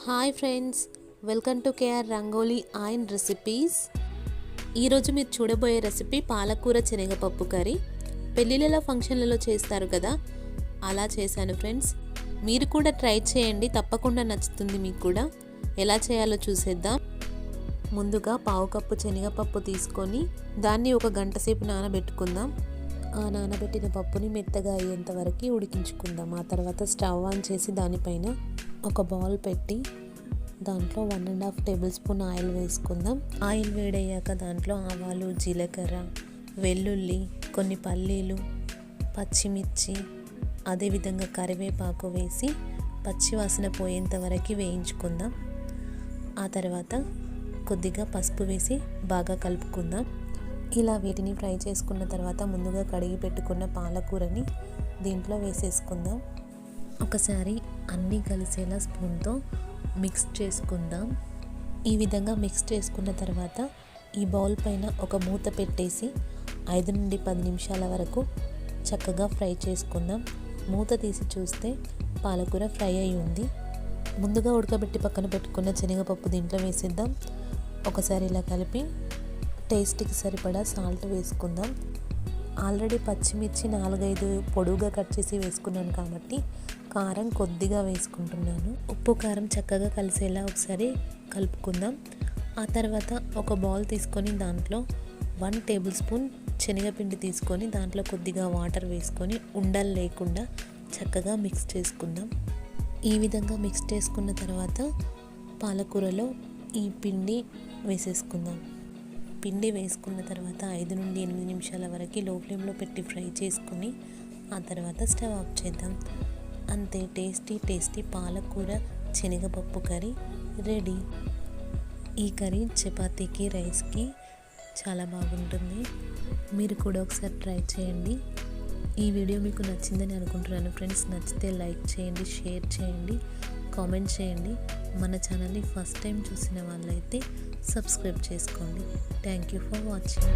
Hi friends, welcome to KR Rangoli and recipes. ఈరోజు మీరు చూడబోయే రెసిపీ పాలకూర శనగపప్పు కర్రీ. పెళ్ళిళ్ళలో ఫంక్షన్లలో చేస్తారు కదా, అలా చేశాను ఫ్రెండ్స్. మీరు కూడా ట్రై చేయండి, తప్పకుండా నచ్చుతుంది మీకు కూడా. ఎలా చేయాలో చూసేద్దాం. ముందుగా పావు కప్పు శనగపప్పు తీసుకొని దాన్ని ఒక గంట సేపు నానబెట్టుకుందాం. ఆ నానబెట్టిన పప్పుని మెత్తగా అయ్యేంత వరకు ఉడికించుకుందాం. ఆ తర్వాత స్టవ్ ఆన్ చేసి దానిపైన ఒక బౌల్ పెట్టి దాంట్లో 1.5 టేబుల్ స్పూన్ ఆయిల్ వేసుకుందాం. ఆయిల్ వేడయ్యాక దాంట్లో ఆవాలు, జీలకర్ర, వెల్లుల్లి, కొన్ని పల్లీలు, పచ్చిమిర్చి, అదేవిధంగా కరివేపాకు వేసి పచ్చివాసన పోయేంత వరకు వేయించుకుందాం. ఆ తర్వాత కొద్దిగా పసుపు వేసి బాగా కలుపుకుందాం. ఇలా వీటిని ఫ్రై చేసుకున్న తర్వాత ముందుగా కడిగి పెట్టుకున్న పాలకూరని దీంట్లో వేసేసుకుందాం. ఒకసారి అన్నీ కలిసేలా స్పూన్తో మిక్స్ చేసుకుందాం. ఈ విధంగా మిక్స్ చేసుకున్న తర్వాత ఈ బౌల్ పైన ఒక మూత పెట్టేసి 5 నుండి 10 నిమిషాల వరకు చక్కగా ఫ్రై చేసుకుందాం. మూత తీసి చూస్తే పాలకూర ఫ్రై అయి ఉంది. ముందుగా ఉడకబెట్టి పక్కన పెట్టుకున్న శనగపప్పు దీంట్లో వేసేద్దాం. ఒకసారి ఇలా కలిపి టేస్ట్కి సరిపడా సాల్ట్ వేసుకుందాం. ఆల్రెడీ పచ్చిమిర్చి 4-5 పొడువుగా కట్ చేసి వేసుకున్నాను కాబట్టి కారం కొద్దిగా వేసుకుంటున్నాను. ఉప్పు కారం చక్కగా కలిసేలా ఒకసారి కలుపుకుందాం. ఆ తర్వాత ఒక బౌల్ తీసుకొని దాంట్లో 1 టేబుల్ స్పూన్ శనగపిండి తీసుకొని దాంట్లో కొద్దిగా వాటర్ వేసుకొని ఉండలు లేకుండా చక్కగా మిక్స్ చేసుకుందాం. ఈ విధంగా మిక్స్ చేసుకున్న తర్వాత పాలకూరలో ఈ పిండి వేసేసుకుందాం. పిండి వేసుకున్న తర్వాత 5 నుండి 8 నిమిషాల వరకు లో ఫ్లేమ్లో పెట్టి ఫ్రై చేసుకుని ఆ తర్వాత స్టవ్ ఆఫ్ చేద్దాం. అంతే, టేస్టీ పాలకూర శనగపప్పు కర్రీ రెడీ. ఈ కర్రీ చపాతీకి, రైస్కి చాలా బాగుంటుంది. మీరు కూడా ఒకసారి ట్రై చేయండి. ఈ వీడియో మీకు నచ్చిందని అనుకుంటున్నాను ఫ్రెండ్స్. నచ్చితే లైక్ చేయండి, షేర్ చేయండి, కామెంట్ చేయండి. మన ఛానల్ని ఫస్ట్ టైం చూసిన వాళ్ళైతే సబ్స్క్రైబ్ చేసుకోండి. Thank you for watching.